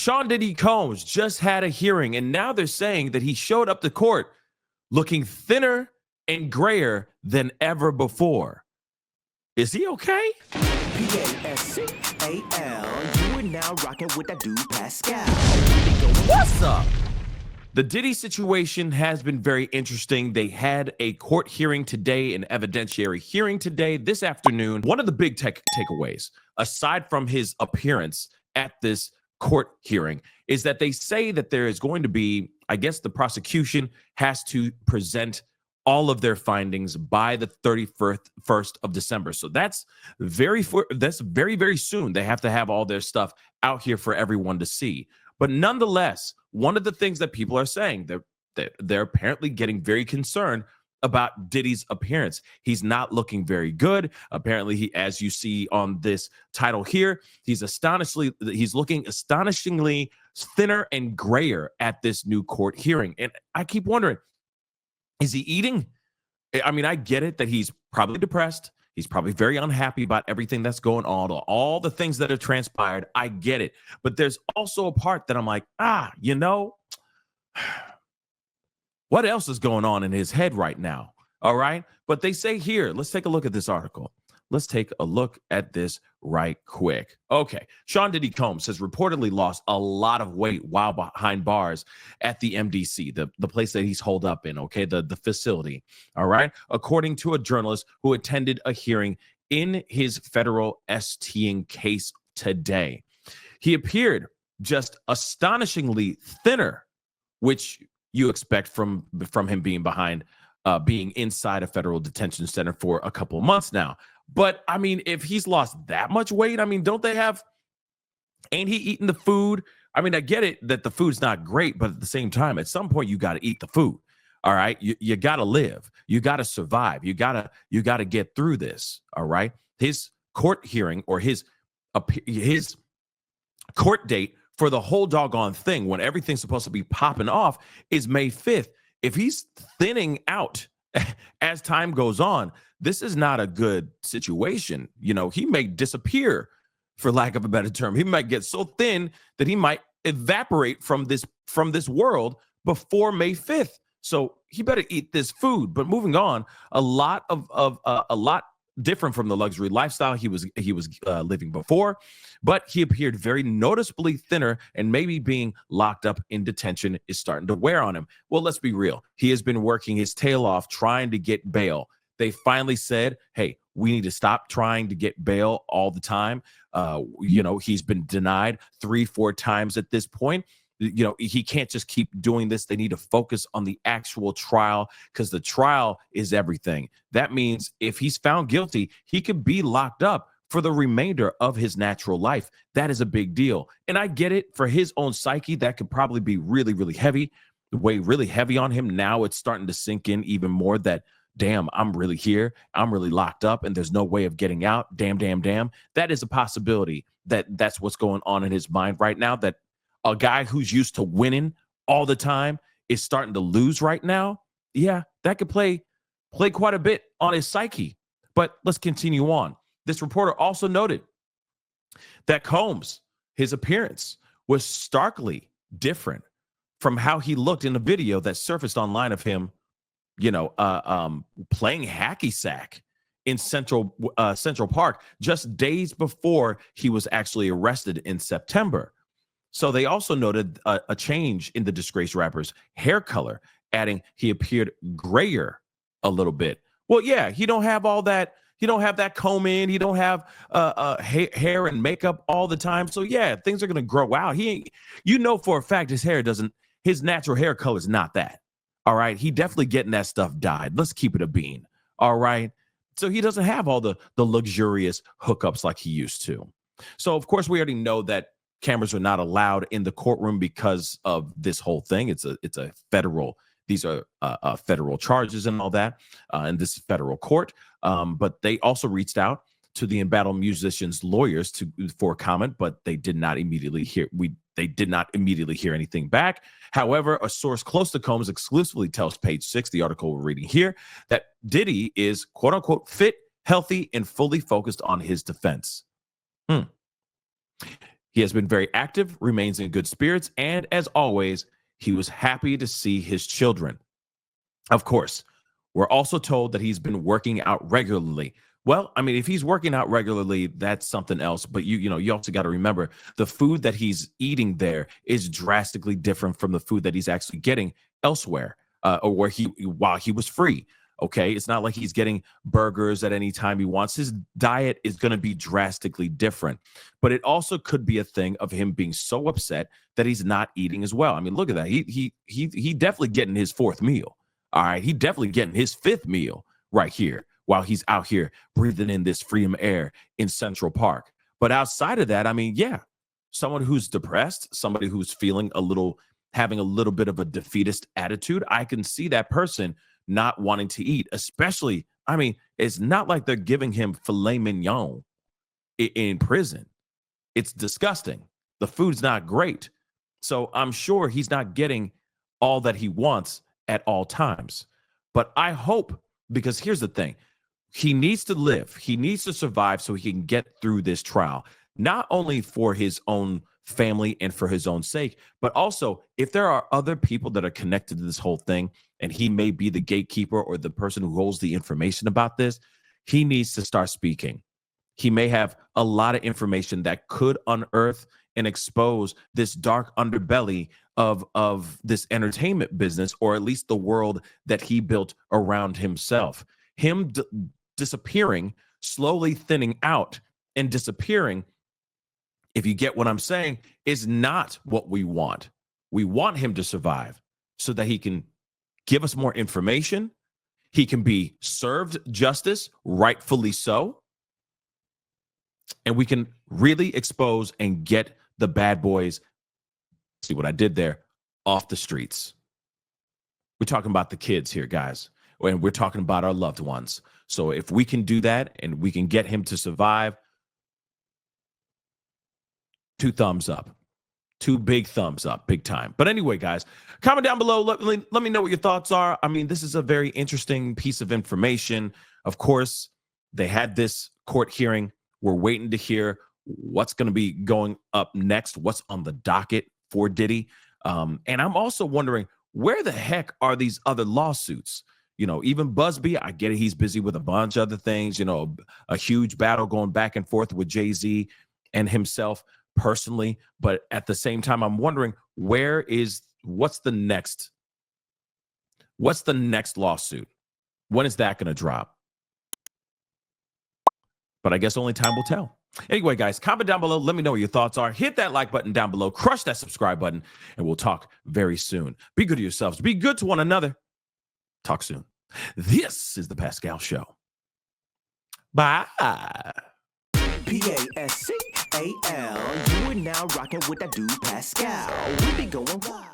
Sean Diddy Combs just had a hearing, and now they're saying that he showed up to court looking thinner and grayer than ever before. Is he okay? Pascal, you are now rocking with that dude Pascal. What's up? The Diddy situation has been very interesting. They had a court hearing today, an evidentiary hearing today, this afternoon. One of the big takeaways, aside from his appearance at this court hearing, is that they say that there is going to be, I guess the prosecution has to present all of their findings by the 31st of December. So that's very, very soon. They have to have all their stuff out here for everyone to see. But nonetheless, one of the things that people are saying, they're apparently getting very concerned about Diddy's appearance. He's not looking very good. Apparently, he, as you see on this title here, he's looking astonishingly thinner and grayer at this new court hearing. And I keep wondering, is he eating? I mean, I get it that he's probably depressed. He's probably very unhappy about everything that's going on, all the things that have transpired. I get it. But there's also a part that I'm like, what else is going on in his head right now? All right. But they say here, let's take a look at this article. Let's take a look at this right quick. Okay. Sean Diddy Combs has reportedly lost a lot of weight while behind bars at the MDC, the place that he's holed up in, okay, the facility. All right. According to a journalist who attended a hearing in his federal STing case today. He appeared just astonishingly thinner, which you expect from him being inside a federal detention center for a couple of months now. But I mean, if he's lost that much weight, I mean, ain't he eating the food? I mean, I get it that the food's not great, but at the same time, at some point you got to eat the food. All right. You got to live. You got to survive. You got to get through this. All right. His court hearing or his court date for the whole doggone thing, when everything's supposed to be popping off, is May 5th. If he's thinning out as time goes on, this is not a good situation. You know, he may disappear, for lack of a better term. He might get so thin that he might evaporate from this world before May 5th. So he better eat this food. But moving on, a lot different from the luxury lifestyle he was living before, but he appeared very noticeably thinner, and maybe being locked up in detention is starting to wear on him. Well, let's be real. He has been working his tail off trying to get bail. They finally said, hey, we need to stop trying to get bail all the time. He's been denied 3-4 times at this point. He can't just keep doing this. They need to focus on the actual trial, because the trial is everything. That means if he's found guilty, he could be locked up for the remainder of his natural life. That is a big deal. And I get it, for his own psyche, that could probably be really, really heavy, weigh really heavy on him. Now it's starting to sink in even more that, damn, I'm really here. I'm really locked up and there's no way of getting out. Damn. That is a possibility that's what's going on in his mind right now, that a guy who's used to winning all the time is starting to lose right now. Yeah, that could play quite a bit on his psyche. But let's continue on. This reporter also noted that Combs, his appearance was starkly different from how he looked in the video that surfaced online of him, playing hacky sack in Central Park just days before he was actually arrested in September. So they also noted a change in the disgraced rapper's hair color, adding he appeared grayer a little bit. Well, yeah, he don't have all that. He don't have that comb in. He don't have hair and makeup all the time. So yeah, things are gonna grow out. For a fact his natural hair color is not that. All right, he definitely getting that stuff dyed. Let's keep it a bean. All right, so he doesn't have all the luxurious hookups like he used to. So of course we already know that cameras are not allowed in the courtroom because of this whole thing. It's a federal. These are federal charges and all that, and this is federal court. But they also reached out to the embattled musicians' lawyers for comment, but they did not immediately hear. They did not immediately hear anything back. However, a source close to Combs exclusively tells Page 6, the article we're reading here, that Diddy is quote unquote fit, healthy, and fully focused on his defense. He has been very active, remains in good spirits, and as always, he was happy to see his children. Of course, we're also told that he's been working out regularly. Well, I mean, if he's working out regularly, that's something else. But you also got to remember the food that he's eating there is drastically different from the food that he's actually getting elsewhere, or where while he was free. Okay, it's not like he's getting burgers at any time he wants. His diet is going to be drastically different. But it also could be a thing of him being so upset that he's not eating as well. I mean, look at that. He definitely getting his fourth meal. All right, he definitely getting his fifth meal right here while he's out here breathing in this freedom air in Central Park. But outside of that, I mean, yeah, someone who's depressed, somebody who's having a little bit of a defeatist attitude, I can see that person not wanting to eat, especially, I mean, it's not like they're giving him filet mignon in prison. It's disgusting. The food's not great. So I'm sure he's not getting all that he wants at all times. But I hope, because here's the thing, he needs to live, he needs to survive so he can get through this trial, not only for his own family and for his own sake, but also if there are other people that are connected to this whole thing, and he may be the gatekeeper or the person who holds the information about this, he needs to start speaking. He may have a lot of information that could unearth and expose this dark underbelly of this entertainment business, or at least the world that he built around himself. Him disappearing, slowly thinning out and disappearing, if you get what I'm saying, is not what we want. We want him to survive so that he can give us more information. He can be served justice, rightfully so. And we can really expose and get the bad boys, see what I did there, off the streets. We're talking about the kids here, guys, and we're talking about our loved ones. So if we can do that and we can get him to survive, 2 thumbs up. 2 big thumbs up, big time. But anyway, guys, comment down below. Let me know what your thoughts are. I mean, this is a very interesting piece of information. Of course, they had this court hearing. We're waiting to hear what's going to be going up next, what's on the docket for Diddy. And I'm also wondering, where the heck are these other lawsuits? Even Busby, I get it. He's busy with a bunch of other things, a huge battle going back and forth with Jay-Z and himself personally. But at the same time, I'm wondering, what's the next lawsuit? When is that going to drop? But I guess only time will tell. Anyway, guys, comment down below. Let me know what your thoughts are. Hit that like button down below. Crush that subscribe button. And we'll talk very soon. Be good to yourselves. Be good to one another. Talk soon. This is The Pascal Show. Bye. Pascal. You are now rocking with that dude Pascal. We be going wild.